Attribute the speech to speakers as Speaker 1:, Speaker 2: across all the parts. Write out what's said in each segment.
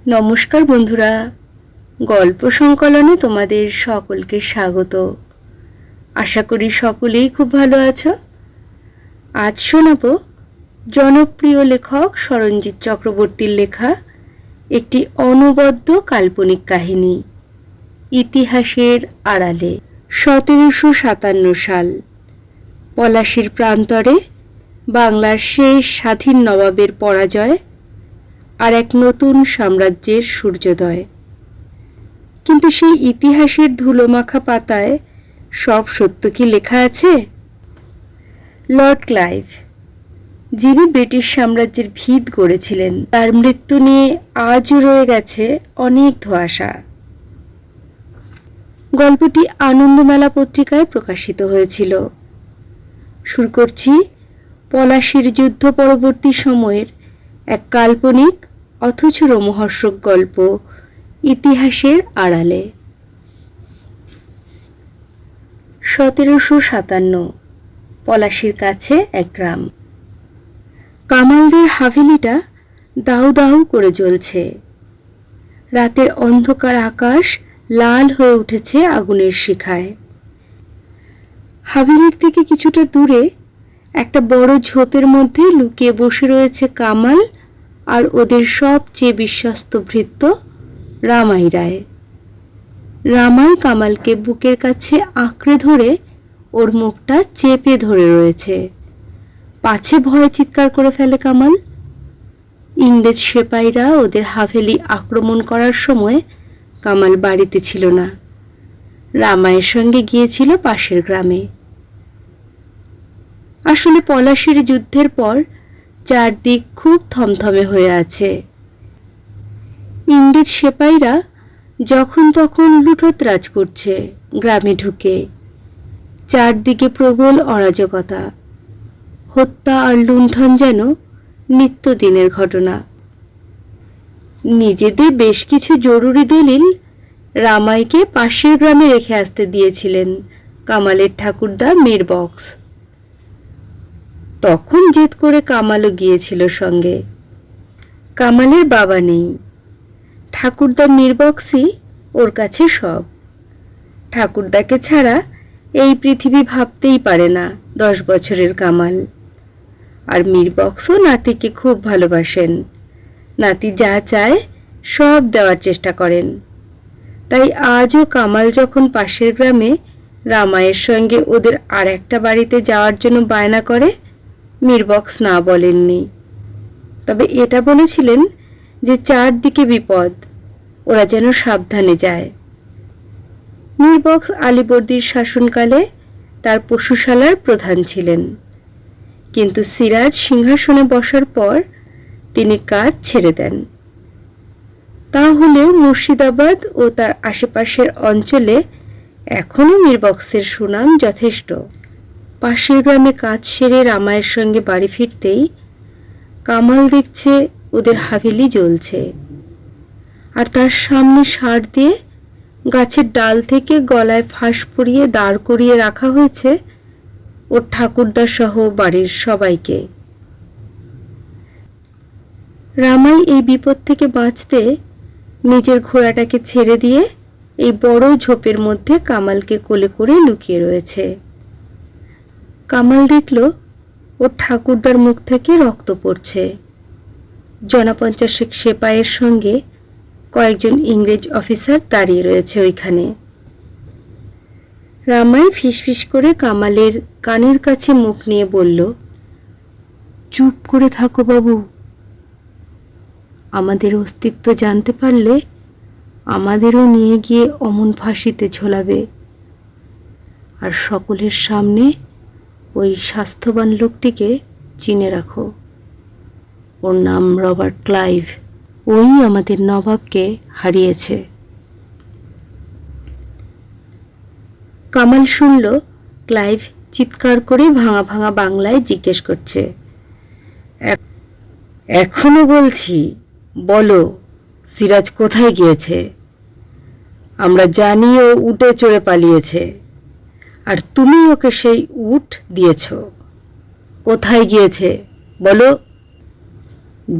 Speaker 1: নমস্কার বন্ধুরা, গল্প সংকলনে তোমাদের সকলকে স্বাগত। আশা করি সকলেই খুব ভালো আছো। আজ শোনাব জনপ্রিয় লেখক সরঞ্জিৎ চক্রবর্তীর লেখা একটি অনবদ্য কাল্পনিক কাহিনী, ইতিহাসের আড়ালে। 1757 সাল, পলাশীর প্রান্তরে বাংলার শেষ স্বাধীন নবাবের পরাজয় আর এক নতুন সাম্রাজ্যের সূর্যোদয়। কিন্তু সেই ইতিহাসের ধুলোমাখা পাতায় সব সত্য কি লেখা আছে? লর্ড ক্লাইভ, যিনি ব্রিটিশ সাম্রাজ্যের ভিত গড়েছিলেন, তার মৃত্যু নিয়ে আজও রয়ে গেছে অনেক ধোঁয়াশা। গল্পটি আনন্দমেলা পত্রিকায় প্রকাশিত হয়েছিল। শুরু করছি পলাশীর যুদ্ধ পরবর্তী সময়ের এক কাল্পনিক অথচ রোমহর্ষক গল্প, ইতিহাসের আড়ালে। 1757, পলাশীর কাছে এক গ্রাম। কামালদের হাভেলিটা দাউ দাউ করে জ্বলছে। রাতের অন্ধকার আকাশ লাল হয়ে উঠেছে আগুনের শিখায়। হাভেলির থেকে কিছুটা দূরে একটা বড় ঝোপের মধ্যে লুকিয়ে বসে রয়েছে কামাল আর ওদের সবচেয়ে বিশ্বস্ত ভৃত্য রামাই রায়। রামাই কামালকে বুকের কাছে আঁকড়ে ধরে ওর মুখটা চেপে ধরে রয়েছে, পাছে ভয়ে চিৎকার করে ফেলে কামাল। ইংরেজ সেপাইরা ওদের হাভেলি আক্রমণ করার সময় কামাল বাড়িতে ছিল না, রামাইয়ের সঙ্গে গিয়েছিল পাশের গ্রামে। আসলে পলাশীর যুদ্ধের পর চারদিক খুব থমথমে হয়ে আছে। ইংরেজ সেপাইরা যখন তখন লুঠতরাজ করছে গ্রামে ঢুকে। চারদিকে প্রবল অরাজকতা, হত্যা আর লুণ্ঠন যেন নিত্যদিনের ঘটনা। নিজেদের বেশ কিছু জরুরি দলিল রামাইকে পাশের গ্রামে রেখে আসতে দিয়েছিলেন কামালের ঠাকুরদা মিরবক্স। তখন জেদ করে কামালও গিয়েছিল সঙ্গে। কামালের বাবা নেই, ঠাকুরদা মিরবক্সই ওর কাছে সব। ঠাকুরদাকে ছাড়া এই পৃথিবী ভাবতেই পারে না 10 বছরের কামাল। আর মিরবক্সও নাতিকে খুব ভালোবাসেন, নাতি যা চায় সব দেওয়ার চেষ্টা করেন। তাই আজও কামাল যখন পাশের গ্রামে রামায়ের সঙ্গে ওদের আর একটা বাড়িতে যাওয়ার জন্য বায়না করে, মিরবক্স না বলেননি। তবে এটা বলেছিলেন যে চারদিকে বিপদ, ওরা যেন সাবধানে যায়। মিরবক্স আলীবর্দীর শাসনকালে তার পশুশালার প্রধান ছিলেন, কিন্তু সিরাজ সিংহাসনে বসার পর তিনি কাজ ছেড়ে দেন। তাহলেও মুর্শিদাবাদ ও তার আশেপাশের অঞ্চলে এখনও মিরবক্সের সুনাম যথেষ্ট। পাশের গ্রামে কাজ সেরে রামায়ের সঙ্গে বাড়ি ফিরতেই কামাল দেখছে ওদের হাভেলি জ্বলছে, আর তার সামনে সার দিয়ে গাছের ডাল থেকে গলায় ফাঁস পরিয়ে দাঁড় করিয়ে রাখা হয়েছে ওর ঠাকুরদা সহ বাড়ির সবাইকে। রামাই এই বিপদ থেকে বাঁচতে নিজের ঘোড়াটাকে ছেড়ে দিয়ে এই বড় ঝোপের মধ্যে কামালকে কোলে করে লুকিয়ে রয়েছে। কামাল দেখল ওর ঠাকুরদার মুখ থেকে রক্ত পড়ছে। জনপঞ্চাশেক সেপাইয়ের সঙ্গে কয়েকজন ইংরেজ অফিসার দাঁড়িয়ে রয়েছে ওইখানে। রামাই ফিসফিস করে কামালের কানের কাছে মুখ নিয়ে বলল, চুপ করে থাকো বাবু, আমাদের অস্তিত্ব জানতে পারলে আমাদেরও নিয়ে গিয়ে অমন ফাঁসিতে ঝোলাবে। আর সকলের সামনে ওই স্বাস্থ্যবান লোকটিকে চিনে রাখো, ওর নাম রবার্ট ক্লাইভ, ওই আমাদের নবাবকে হারিয়েছে। কামাল শুনল ক্লাইভ চিৎকার করে ভাঙা ভাঙা বাংলায় জিজ্ঞেস করছে, এখনো বলছি, বলো সিরাজ কোথায় গিয়েছে? আমরা জানি ও উটে চড়ে পালিয়েছে, আর তুমি ওকে সেই উট দিয়েছ। কোথায় গিয়েছে বলো?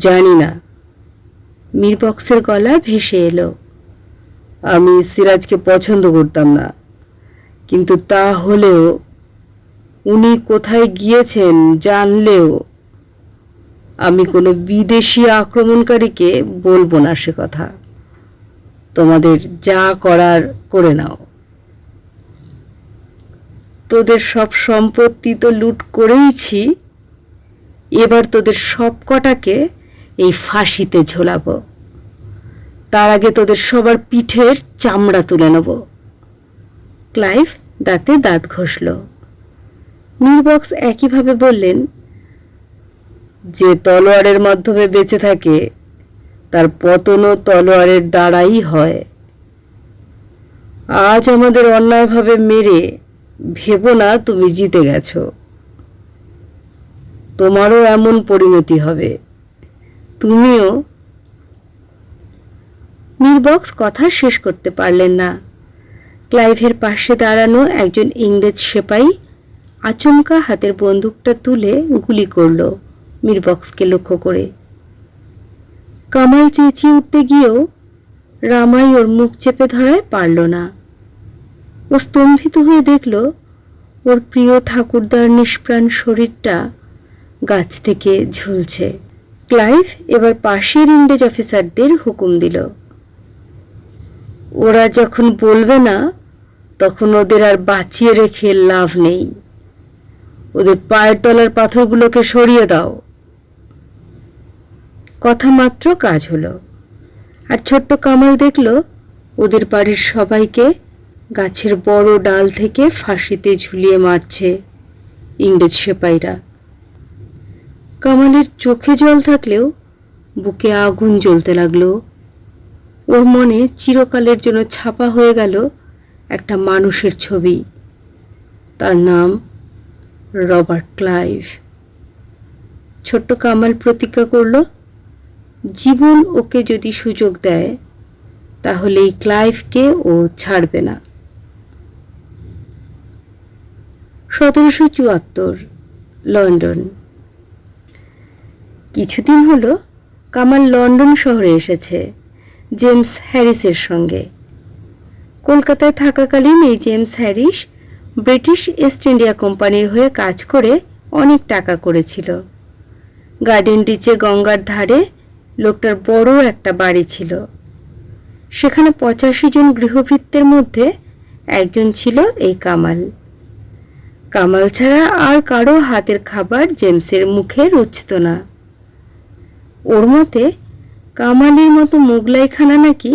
Speaker 1: জানি না, মিরবক্সের গলা ভেসে এলো, আমি সিরাজকে পছন্দ করতাম না, কিন্তু তা হলেও উনি কোথায় গিয়েছেন জানলেও আমি কোনো বিদেশি আক্রমণকারীকে বলবো না সে কথা। তোমাদের যা করার করে নাও। তোদের সব সম্পত্তি তো লুট করেইছি, এবার তোদের সব কটাকে এই ফাঁসিতে ঝোলাবো। তার আগে তোদের সবার পিঠের চামড়া তুলে নেব। ক্লাইভ দাঁতে দাঁত ঘষল। মিরবক্স একইভাবে বললেন, যে তলোয়ারের মাধ্যমে বেঁচে থাকে তার পতনও তলোয়ারের দ্বারাই হয়। আজ আমাদের অন্যায়ভাবে মেরে ভেবো না তুমি জিতে গেছো। তোমারও এমন পরিণতি হবে, তুমিও। মিরবক্স কথা শেষ করতে পারলেন না। ক্লাইভের পাশে দাঁড়ানো একজন ইংরেজ সেপাই আচমকা হাতের বন্দুকটা তুলে গুলি করল মিরবক্সকে লক্ষ্য করে। কামাল চেঁচিয়ে উঠতে গিয়েও রামাই ওর মুখ চেপে ধরায় পারল না। ও স্তম্ভিত হয়ে দেখল ওর প্রিয় ঠাকুরদার নিষ্প্রাণ শরীরটা গাছ থেকে ঝুলছে। ক্লাইভ এবার পাশের ইংরেজ অফিসারদের হুকুম দিল, ওরা যখন বলবে না তখন ওদের আর বাঁচিয়ে রেখে লাভ নেই। ওদের পায়ের তলার পাথরগুলোকে সরিয়ে দাও। কথা মাত্র কাজ হলো, আর ছোট্ট কামাল দেখল ওদের বাড়ির সবাইকে গাছের বড় ডাল থেকে ফাঁসিতে ঝুলিয়ে মারছে ইংরেজ সেপাইরা। কামালের চোখে জল থাকলেও বুকে আগুন জ্বলতে লাগলো। ওর মনে চিরকালের জন্য ছাপা হয়ে গেল একটা মানুষের ছবি, তার নাম রবার্ট ক্লাইভ। ছোট্ট কামাল প্রতিজ্ঞা করল, জীবন ওকে যদি সুযোগ দেয় তাহলে এই ক্লাইভকে ও ছাড়বে না। 1774 লন্ডন। কিছুদিন হলো কামাল লন্ডন শহরে এসেছে জেমস হ্যারিসের সঙ্গে। কলকাতায় থাকাকালীন এই James Harris British east India কোম্পানির হয়ে কাজ করে অনেক টাকা করেছিল। গার্ডেন রিচে গঙ্গার ধারে লোকটার বড় একটা বাড়ি ছিল। সেখানে 85 জন গৃহভৃত্যের মধ্যে একজন ছিল এই কামাল। কামাল ছাড়া আর কারো হাতের খাবার জেমসের মুখে রুচত না। ওর মতে কামালের মতো মোগলাইখানা নাকি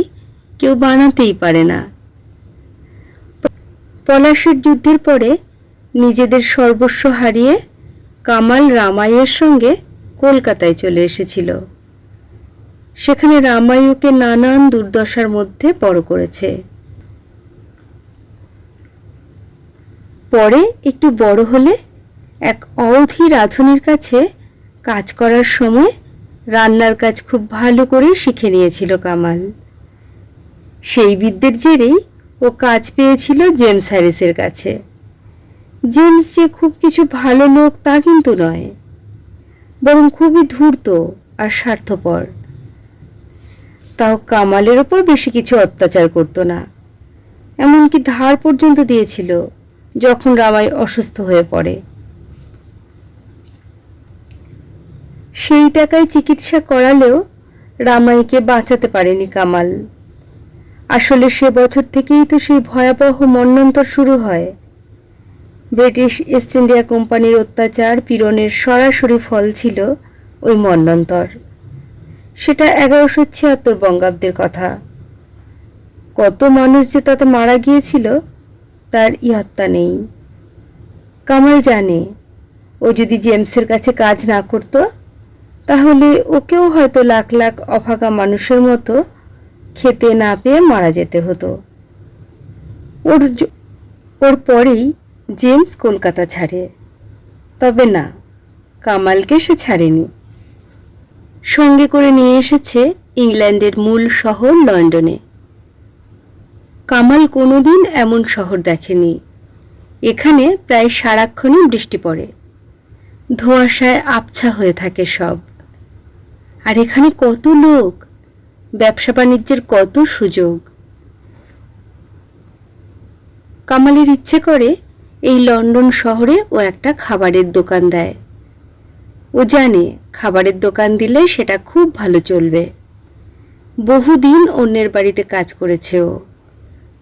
Speaker 1: কেউ বানাতেই পারে না। পলাশের যুদ্ধের পরে নিজেদের সর্বস্ব হারিয়ে কামাল রামাইয়ের সঙ্গে কলকাতায় চলে এসেছিল। সেখানে রামাইকে নানান দুর্দশার মধ্যে বড় করেছে। পরে একটু বড় হলে এক অবধি রাঁধুনির কাছে কাজ করার সময় রান্নার কাজ খুব ভালো করে শিখে নিয়েছিল কামাল। সেই বিদ্যের জেরেই ও কাজ পেয়েছিল জেমস হ্যারিসের কাছে। জেমস যে খুব কিছু ভালো লোক তা কিন্তু নয়, বরং খুবই ধূর্ত আর স্বার্থপর। তাও কামালের ওপর বেশি কিছু অত্যাচার করত না, এমনকি ধার পর্যন্ত দিয়েছিল যখন রামাই অসুস্থ হয়ে পড়ে। সেই টাকায় চিকিৎসা করালেও রামাইকে বাঁচাতে পারেনি কামাল। আসলে সে বছর থেকেই তো সেই ভয়াবহ মন্বন্তর শুরু হয়। ব্রিটিশ ইস্ট ইন্ডিয়া কোম্পানির অত্যাচার পীড়নের সরাসরি ফল ছিল ওই মন্বন্তর। সেটা 1176 বঙ্গাব্দের কথা। কত মানুষ যে তাতে মারা গিয়েছিল তার ইয়ত্তা নেই। কামাল জানে ও যদি জেমসের কাছে কাজ না করত তাহলে ওকেও হয়তো লাখ লাখ অভাগা মানুষের মতো খেতে না পেয়ে মারা যেতে হতো। ওর পরেই জেমস কলকাতা ছাড়ে। তবে না, কামালকে সে ছাড়েনি। সঙ্গে করে নিয়ে এসেছে ইংল্যান্ডের মূল শহর লন্ডনে। কামাল কোনোদিন এমন শহর দেখেনি। এখানে প্রায় সারাক্ষণই বৃষ্টি পড়ে, ধোঁয়াশায় আবছা হয়ে থাকে সব। আর এখানে কত লোক, ব্যবসা বাণিজ্যের কত সুযোগ। কামালের ইচ্ছে করে এই লন্ডন শহরে ও একটা খাবারের দোকান দেয়। ও জানে খাবারের দোকান দিলে সেটা খুব ভালো চলবে। বহুদিন অন্যের বাড়িতে কাজ করেছে ও,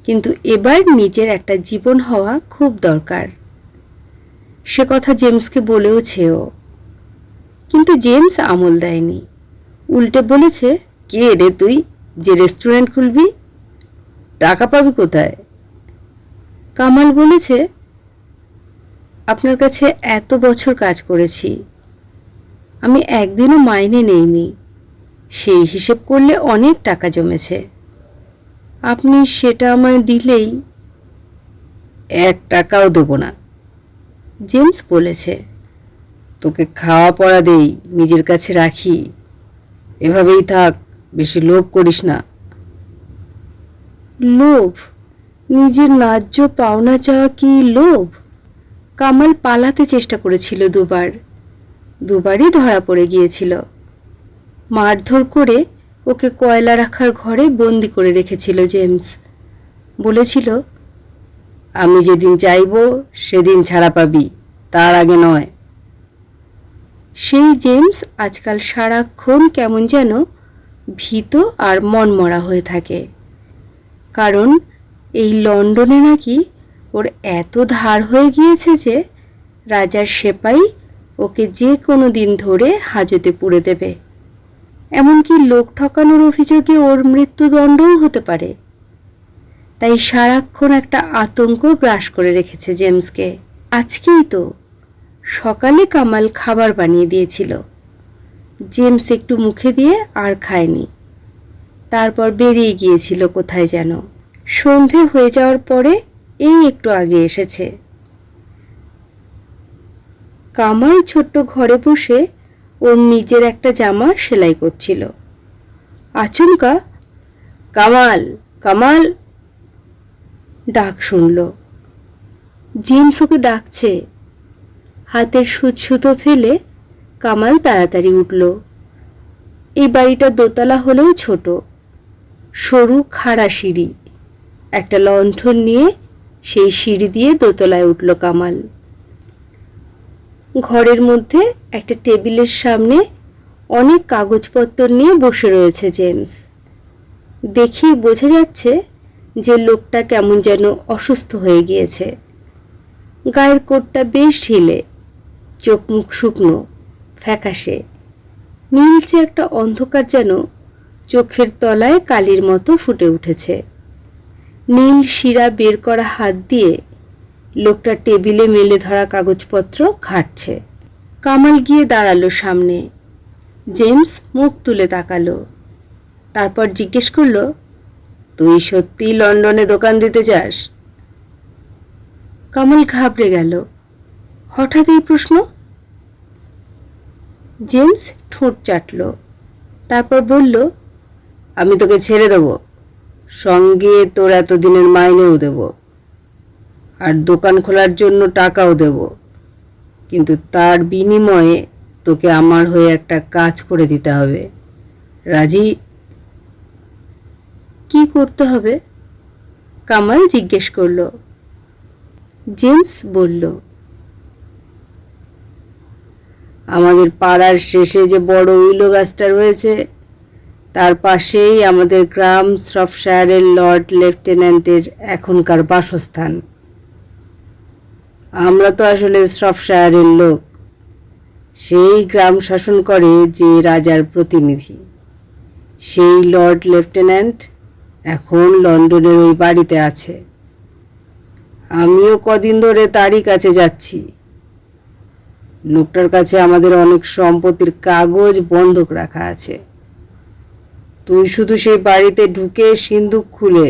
Speaker 1: কিন্তু এবার নিজের একটা জীবন হওয়া খুব দরকার। সে কথা জেমসকে বলেওছে ও, কিন্তু জেমস আমল দেয়নি। উল্টে বলেছে, কে রে তুই যে রেস্টুরেন্ট খুলবি? টাকা পাবি কোথায়? কামাল বলেছে, আপনার কাছে এত বছর কাজ করেছি, আমি একদিনও মাইনে নেইনি। সেই হিসেব করলে অনেক টাকা জমেছে। আপনি সেটা আমায় দিলেই। 1 টাকাও দেব না, জেমস বলেছে। তোকে খাওয়া পড়া দেই, নিজের কাছে রাখি। এভাবেই থাক, বেশি লোভ করিস না। লোভ? নিজের ন্যায্য পাওনা চাওয়া কি লোভ? কামাল পালাতে চেষ্টা করেছিল দুবারই ধরা পড়ে গিয়েছিল। মারধর করে ওকে কয়লা রাখার ঘরে বন্দি করে রেখেছিল জেমস। বলেছিল, আমি যেদিন চাইব সেদিন ছাড়া পাবি, তার আগে নয়। সেই জেমস আজকাল সারাক্ষণ কেমন যেন ভীত আর মনমরা হয়ে থাকে। কারণ এই লন্ডনে নাকি ওর এত ধার হয়ে গিয়েছে যে রাজার সেপাই ওকে যে কোনো দিন ধরে হাজতে পুরে দেবে। এমনকি লোক ঠকানোর অভিযোগে ওর মৃত্যুদণ্ডও হতে পারে। তাই সারাক্ষণ একটা আতঙ্ক গ্রাস করে রেখেছে জেমসকে। আজকেই তো সকালে কামাল খাবার বানিয়ে দিয়েছিল। জেমস একটু মুখে দিয়ে আর খায়নি। তারপর বেরিয়ে গিয়েছিল কোথায় যেন। সন্ধে হয়ে যাওয়ার পরে এই একটু আগে এসেছে। কামাল ছোট্ট ঘরে বসে ওর নিজের একটা জামা সেলাই করছিল। আচমকা কামাল কামাল ডাক শুনল। জেমস ওকে ডাকছে। হাতের সুতো ফেলে কামাল তাড়াতাড়ি উঠল। এই বাড়িটা দোতলা হলেও ছোট, সরু খাড়া সিঁড়ি। একটা লণ্ঠন নিয়ে সেই সিঁড়ি দিয়ে দোতলায় উঠল কামাল। ঘরের মধ্যে একটা টেবিলের সামনে অনেক কাগজপত্র নিয়ে বসে রয়েছে জেমস। দেখেই বোঝা যাচ্ছে যে লোকটা কেমন যেন অসুস্থ হয়ে গিয়েছে। গায়ের কোটটা বেশ ঢিলে, চোখ মুখ শুকনো, ফ্যাকাশে। নীলচে একটা অন্ধকার যেন চোখের তলায় কালির মতো ফুটে উঠেছে। নীল শিরা বের করা হাত দিয়ে লোকটা টেবিলে মেলে ধরা কাগজপত্র ঘাঁটছে। কামাল গিয়ে দাঁড়ালো সামনে। জেমস মুখ তুলে তাকালো। তারপর জিজ্ঞেস করলো, তুই সত্যি লন্ডনে দোকান দিতে চাস? কামাল ঘাবড়ে গেল। হঠাৎ এই প্রশ্ন। জেমস ঠোঁট চাটল, তারপর বলল, আমি তোকে ছেড়ে দেব, সঙ্গে তোর এতদিনের মাইনেও দেব, আর দোকান খোলার জন্য টাকাও দেব। কিন্তু তার বিনিময়ে তোকে আমার হয়ে একটা কাজ করে দিতে হবে। রাজি? কি করতে হবে? কামাল জিজ্ঞেস করল। জেমস বলল, আমাদের পাড়ার শেষে যে বড় উইলো গাছটা রয়েছে, তার পাশেই আমাদের গ্রাম শ্রফশায়ারের লর্ড লেফটেন্যান্টের এখনকার বাসস্থান। আমরা তো আসলে শ্রফশায়ারের লোক। সেই গ্রাম শাসন করে যে রাজার প্রতিনিধি, সেই লর্ড লেফটেন্যান্ট এখন লন্ডনের ওই বাড়িতে আছে। আমিও কদিন ধরে তারই কাছে যাচ্ছি। লোকটার কাছে আমাদের অনেক সম্পত্তির কাগজ বন্ধক রাখা আছে। তুই শুধু সেই বাড়িতে ঢুকে সিন্দুক খুলে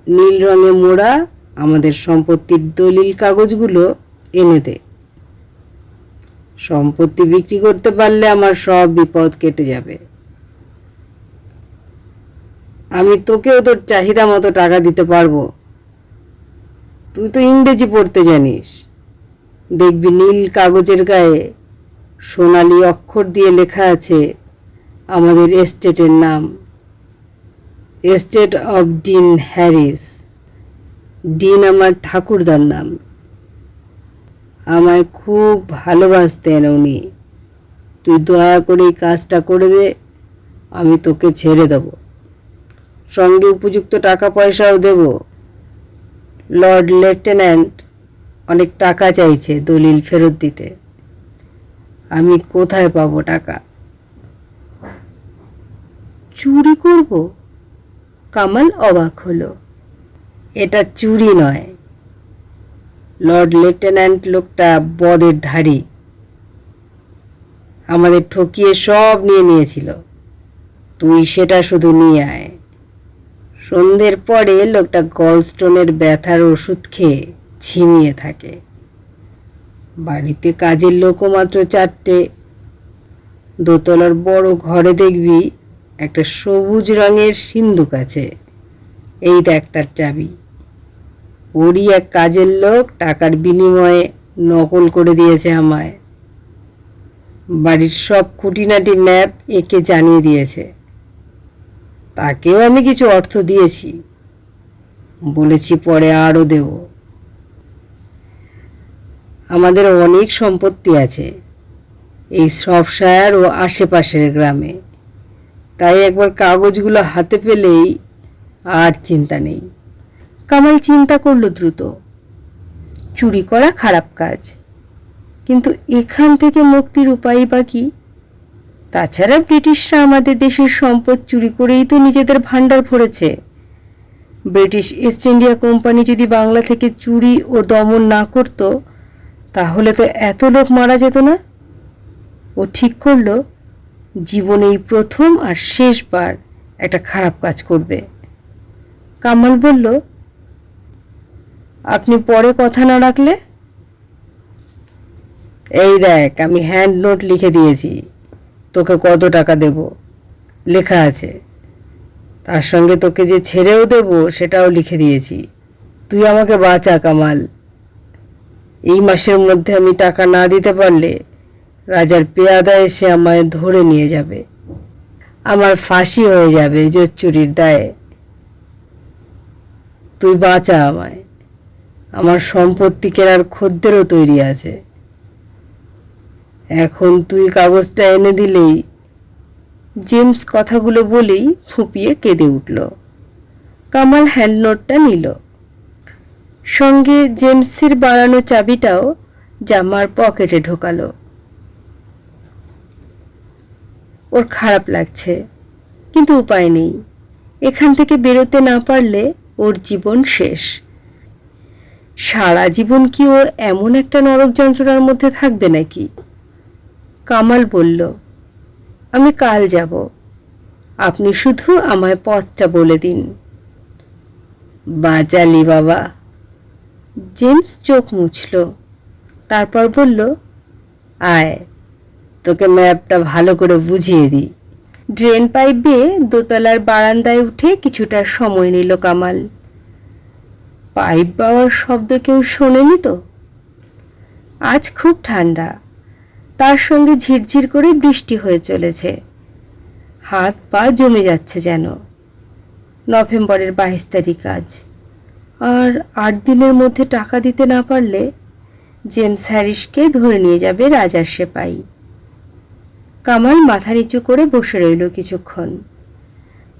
Speaker 1: নীল রঙে মোড়া আমাদের সম্পত্তির দলিল কাগজগুলো এনে দে। সম্পত্তি বিক্রি করতে পারলে আমার সব বিপদ কেটে যাবে। আমি তোকেও তোর চাহিদা মতো টাকা দিতে পারবো। তুই তো ইংরেজি পড়তে জানিস। দেখবি নীল কাগজের গায়ে সোনালি অক্ষর দিয়ে লেখা আছে আমাদের এস্টেটের নাম। Estate of dean Harris. Dean আমার ঠাকুরদার নাম। আমায় খুব ভালোবাসতেন উনি। তুই দয়া করে এই কাজটা করে দে, আমি তোকে ছেড়ে দেব, সঙ্গে উপযুক্ত টাকা পয়সাও দেব। লর্ড লেফটেন্যান্ট অনেক টাকা চাইছে দলিল ফেরত দিতে। আমি কোথায় পাবো টাকা? চুরি করব? কামাল অবাক হলো। এটা চুরি নয়। লর্ড লেফটেন্যান্ট লোকটা বদের ধাড়ি, আমাদের ঠকিয়ে সব নিয়ে নিয়েছিল। তুই সেটা শুধু নিয়ে আয়। সন্ধ্যের পরে লোকটা গলস্টোনের ব্যথার ওষুধ খেয়ে ঝিমিয়ে থাকে। বাড়িতে কাজের লোকও মাত্র 4টে। দোতলার বড় ঘরে দেখবি একটা সবুজ রঙের সিন্দুক আছে। এই দেখ তার চাবি। ওরই এক কাজের লোক টাকার বিনিময়ে নকল করে দিয়েছে আমায়। বাড়ির সব খুঁটিনাটি ম্যাপ একে জানিয়ে দিয়েছে। তাকেও আমি কিছু অর্থ দিয়েছি, বলেছি পরে আরও দেব। আমাদের অনেক সম্পত্তি আছে এই শপশায়ার ও আশেপাশের গ্রামে, তাই একবার কাগজগুলো হাতে পেলেই আর চিন্তা নেই। কামাল চিন্তা করলো দ্রুত। চুরি করা খারাপ কাজ, কিন্তু এখান থেকে মুক্তির উপায় বা কি? তাছাড়া ব্রিটিশরা আমাদের দেশের সম্পদ চুরি করেই তো নিজেদের ভাণ্ডার ভরেছে। ব্রিটিশ ইস্ট ইন্ডিয়া কোম্পানি যদি বাংলা থেকে চুরি ও দমন না করত, তাহলে তো এত লোক মারা যেত না। ও ঠিক করলো জীবনেই প্রথম আর শেষবার একটা খারাপ কাজ করবে। কামাল বলল, আপনি পরে কথা না রাখলে? এই দেখ, আমি হ্যান্ড নোট লিখে দিয়েছি, তোকে কত টাকা দেব লেখা আছে। তার সঙ্গে তোকে যে ছেড়েও দেব সেটাও লিখে দিয়েছি। তুই আমাকে বাঁচা কামাল। এই মাসের মধ্যে আমি টাকা না দিতে পারলে রাজার পেয়াদা এসে আমায় ধরে নিয়ে যাবে। আমার ফাঁসি হয়ে যাবে জোচ্চুরির দায়ে। তুই বাঁচা আমায়। আমার সম্পত্তি কেনার খদ্দেরও তৈরি আছে। এখন তুই কাগজটা এনে দিলেই। জেমস কথাগুলো বলেই ফুঁপিয়ে কেঁদে উঠল। কামাল হ্যান্ডনোটটা নিল, সঙ্গে জেমসের বাড়ানো চাবিটাও জামার পকেটে ঢোকালো। ওর খারাপ লাগছে, কিন্তু উপায় নেই। এখান থেকে বেরোতে না পারলে ওর জীবন শেষ। সারা জীবন কি ও এমন একটা নরক যন্ত্রণার মধ্যে থাকবে নাকি? কামাল বলল, আমি কাল যাব, আপনি শুধু আমায় পথটা বলে দিন। বাঁচালি বাবা। জেমস চোখ মুছল, তারপর বলল, আয় তোকে ম্যাপটা ভালো করে বুঝিয়ে দিই। ড্রেন পাইপ বেয়ে দোতলার বারান্দায় উঠে কিছুটা সময় নিল কামাল। পাইপ বাওয়ার শব্দ কেউ শোনেনি তো? আজ খুব ঠান্ডা, তার সঙ্গে ঝিরঝির করে বৃষ্টি হয়ে চলেছে। হাত পা জমে যাচ্ছে যেন। নভেম্বরের 22 তারিখ আজ। আর 8 দিনের মধ্যে টাকা দিতে না পারলে জেমস হ্যারিসকে ধরে নিয়ে যাবে রাজার সেপাই। কামাল মাথা নিচু করে বসে রইল কিছুক্ষণ।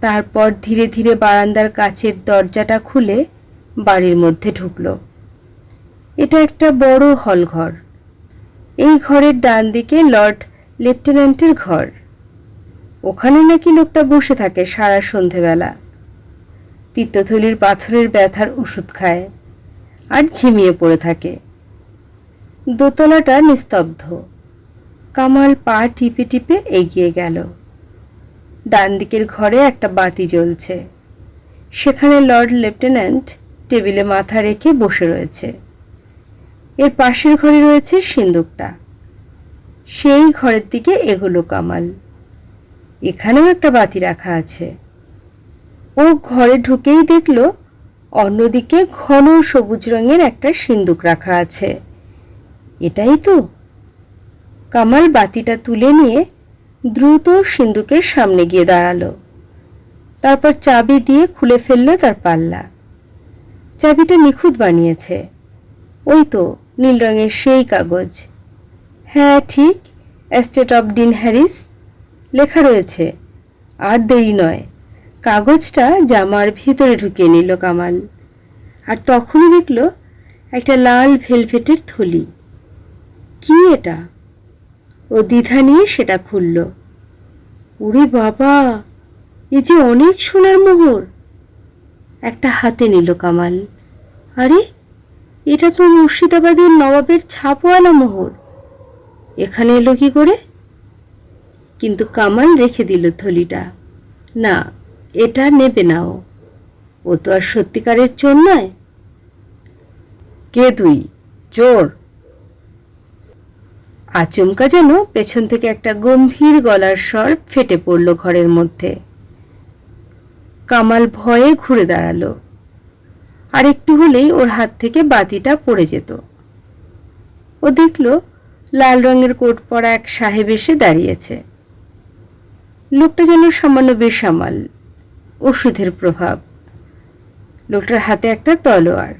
Speaker 1: তারপর ধীরে ধীরে বারান্দার কাচের দরজাটা খুলে বাড়ির মধ্যে ঢুকল। এটা একটা বড় হলঘর। এই ঘরের ডান দিকে লর্ড লেফটেন্যান্টের ঘর। ওখানে নাকি লোকটা বসে থাকে সারা সন্ধেবেলা। পিত্তথলির পাথরের ব্যথার ওষুধ খায় আর ঝিমিয়ে পড়ে থাকে। দোতলাটা নিস্তব্ধ। কামাল পা টিপে টিপে এগিয়ে গেল। ডান দিকের ঘরে একটা বাতি জ্বলছে। সেখানে লর্ড লেফটেন্যান্ট টেবিলে মাথা রেখে বসে রয়েছে। এর পাশের ঘরে রয়েছে সিন্দুকটা। সেই ঘরের দিকে এগোলো কামাল। এখানেও একটা বাতি রাখা আছে। ও ঘরে ঢুকেই দেখল অন্যদিকে ঘন সবুজ রঙের একটা সিন্দুক রাখা আছে। এটাই তো। কামাল বাতিটা তুলে নিয়ে দ্রুত সিন্দুকের সামনে গিয়ে দাঁড়ালো। তারপর চাবি দিয়ে খুলে ফেলল তার পাল্লা। চাবিটা নিখুঁত বানিয়েছে। ওই তো নীল রঙের সেই কাগজ। হ্যাঁ ঠিক, এস্টেট অফ ডিন হ্যারিস লেখা রয়েছে। আর দেরি নয়, কাগজটা জামার ভিতরে ঢুকিয়ে নিল কামাল। আর তখনই দেখল একটা লাল ভেলভেটের থলি। কি এটা? ও দ্বিধা নিয়ে সেটা খুলল। ওরে বাবা, এ যে অনেক সোনার মোহর। একটা হাতে নিল কামাল। আরে, এটা তো মুর্শিদাবাদের নবাবের ছাপওয়ালা মোহর। এখানে এলো কি করে? কিন্তু কামাল রেখে দিল থলিটা। না, এটা নেবে না ও। ও তো আর সত্যিকারের চোর নয়। কে তুই? চোর? আচমকা যেন পেছন থেকে একটা গম্ভীর গলার স্বর ফেটে পড়ল ঘরের মধ্যে। কামাল ভয়ে ঘুরে দাঁড়ালো। আর একটু হলেই ওর হাত থেকে বাতিটা পড়ে যেত। ও দেখল লাল রঙের কোট পরা এক সাহেব এসে দাঁড়িয়েছে। লোকটা যেন সামান্য বেসামাল, ওষুধের প্রভাব। লোকটার হাতে একটা তলোয়ার।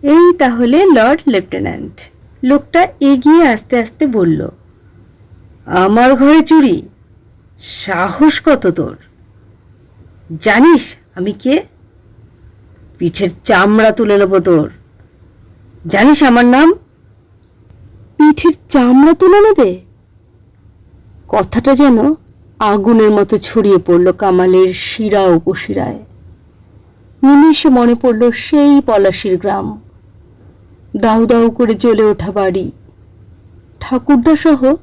Speaker 1: এই তাহলে লর্ড লেফটেন্যান্ট। লোকটা এগিয়ে আস্তে আস্তে বলল, আমার ঘরে চুরি? সাহস কত তোর? জানিস আমি কে? পিঠের চামড়া তুলে নেব তোর। জানিস আমার নাম? পিঠের চামড়া তুলে নেবে? কথাটা যেন আগুনের মতো ছড়িয়ে পড়ল কামালের শিরা উপশিরায়। নিমেষে মনে পড়ল সেই পলাশির গ্রাম, দাউ দাউ করে জ্বলে ওঠা বাড়ি, ঠাকুরদা সহ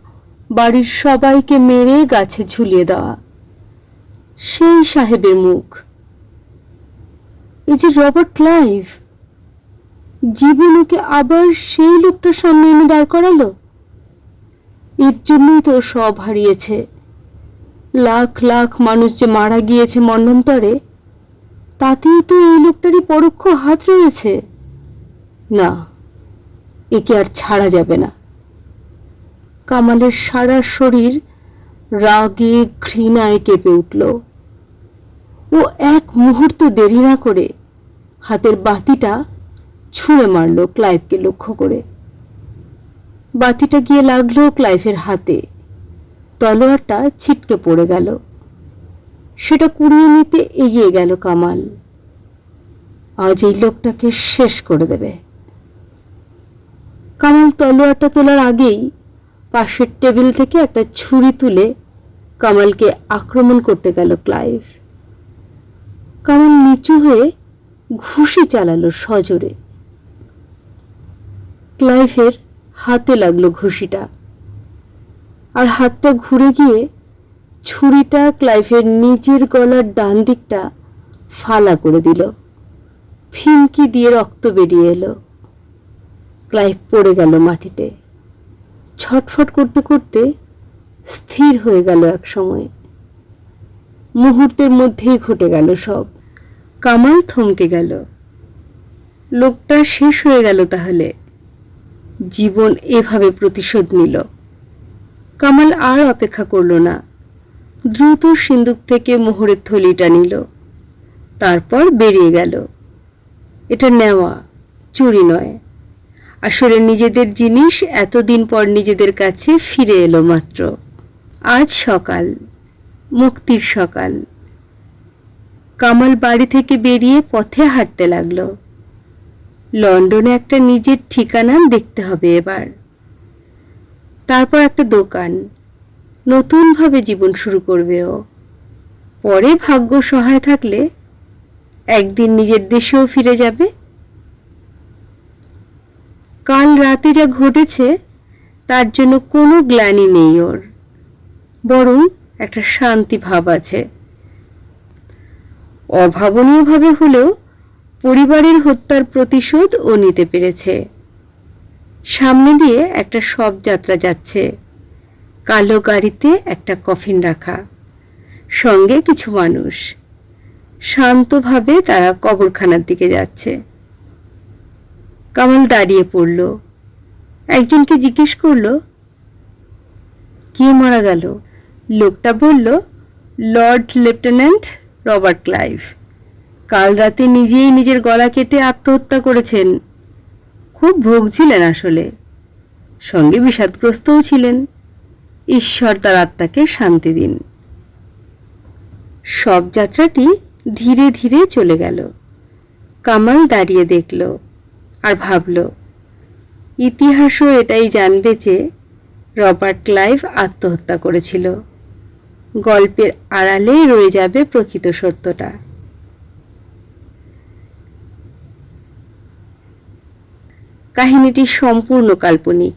Speaker 1: বাড়ির সবাইকে মেরে গাছে ঝুলিয়ে দেওয়া, সেই সাহেবের মুখ। এই যে রবার্ট ক্লাইভ, জীবন ওকে আবার সেই লোকটার সামনে এনে দাঁড় করালো। এর জন্যই তো সব হারিয়েছে। লাখ লাখ মানুষ যে মারা গিয়েছে মন্বন্তরে, তাতেই তো এই লোকটারই পরোক্ষ হাত রয়েছে। না, একে আর ছাড়া যাবে না। কামালের সারা শরীর রাগে ঘৃণায় কেঁপে উঠল। ও এক মুহূর্ত দেরি না করে হাতের বাতিটা ছুঁড়ে মারল ক্লাইভকে লক্ষ্য করে। বাতিটা গিয়ে লাগলো ক্লাইভের হাতে। তলোয়ারটা ছিটকে পড়ে গেল। সেটা কুড়িয়ে নিতে এগিয়ে গেল কামাল। আজ এই লোকটাকে শেষ করে দেবে। কামাল তলোয়ারটা তোলার আগেই পাশের টেবিল থেকে একটা ছুরি তুলে কামালকে আক্রমণ করতে গেল ক্লাইভ। কামাল নিচু হয়ে ঘুষি চালালো সজোরে। ক্লাইভের হাতে লাগলো ঘুষিটা, আর হাতটা ঘুরে গিয়ে ছুরিটা ক্লাইভের নিজের গলার ডান দিকটা ফালা করে দিল। ফিনকি দিয়ে রক্ত বেরিয়ে এলো। ক্লাইভ পড়ে গেল মাটিতে। ছটফট করতে করতে স্থির হয়ে গেল এক সময়। মুহূর্তের মধ্যেই ঘটে গেল সব। কামাল থমকে গেল। লোকটা শেষ হয়ে গেল তাহলে। জীবন এভাবে প্রতিশোধ নিল। কামাল আর অপেক্ষা করল না। দ্রুত সিন্দুক থেকে মোহরের থলিটা নিল। তারপর বেরিয়ে গেল। এটা নেওয়া, চুরি নয়। আসলে নিজেদের জিনিস এতদিন পর নিজেদের কাছে ফিরে এলো মাত্র। আজ সকাল, মুক্তির সকাল। কামাল বাড়ি থেকে বেরিয়ে পথে হাঁটতে লাগলো। লন্ডনে একটা নিজের ঠিকানা দেখতে হবে এবার। তারপর একটা দোকান, নতুনভাবে জীবন শুরু করবে ও। পরে ভাগ্য সহায় থাকলে একদিন নিজের দেশেও ফিরে যাবে। কাল রাতে যা ঘটেছে তার জন্য কোনো গ্লানি নেই ওর, বরং একটা শান্তি ভাব আছে। অভাবনীয়ভাবে হলেও পরিবারের হত্যার প্রতিশোধ ও নিতে পেরেছে। সামনে দিয়ে একটা শবযাত্রা যাচ্ছে। কালো গাড়িতে একটা কফিন রাখা, সঙ্গে কিছু মানুষ। শান্তভাবে তারা কবরখানার দিকে যাচ্ছে। কামাল দাঁড়িয়ে পড়ল। একজনকে জিজ্ঞেস করল, কে মারা গেল? লোকটা বলল, লর্ড লেফটেন্যান্ট রবার্ট ক্লাইভ কাল রাতে নিজেই নিজের গলা কেটে আত্মহত্যা করেছেন। খুব ভুগছিলেন আসলে, সঙ্গে বিষাদগ্রস্তও ছিলেন। ঈশ্বর তার আত্মাকে শান্তি দিন। সব যাত্রাটি ধীরে ধীরে চলে গেল। কামাল দাঁড়িয়ে দেখল আর ভাবল, ইতিহাসও এটাই জানবে যে রবার্ট ক্লাইভ আত্মহত্যা করেছিল। গল্পের আড়ালে রয়ে যাবে প্রকৃত সত্যটা। কাহিনীটি সম্পূর্ণ কাল্পনিক।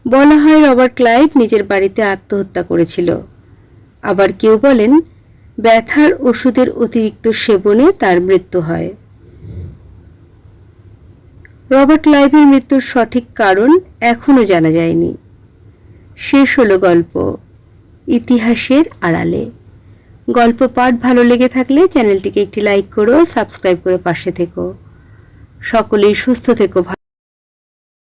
Speaker 1: বলা হয় রবার্ট ক্লাইভ নিজের বাড়িতে আত্মহত্যা করেছিল। আবার কেউ বলেন ব্যথার ওষুধের অতিরিক্ত সেবনে তার মৃত্যু হয়। রবার্ট ক্লাইভের মৃত্যুর সঠিক কারণ এখনো জানা যায়নি। শেষ হলো গল্প ইতিহাসের আড়ালে। গল্প পাঠ ভালো লেগে থাকলে চ্যানেলটিকে একটি লাইক করো, সাবস্ক্রাইব করে পাশে থেকো। সকলেই সুস্থ থেকো।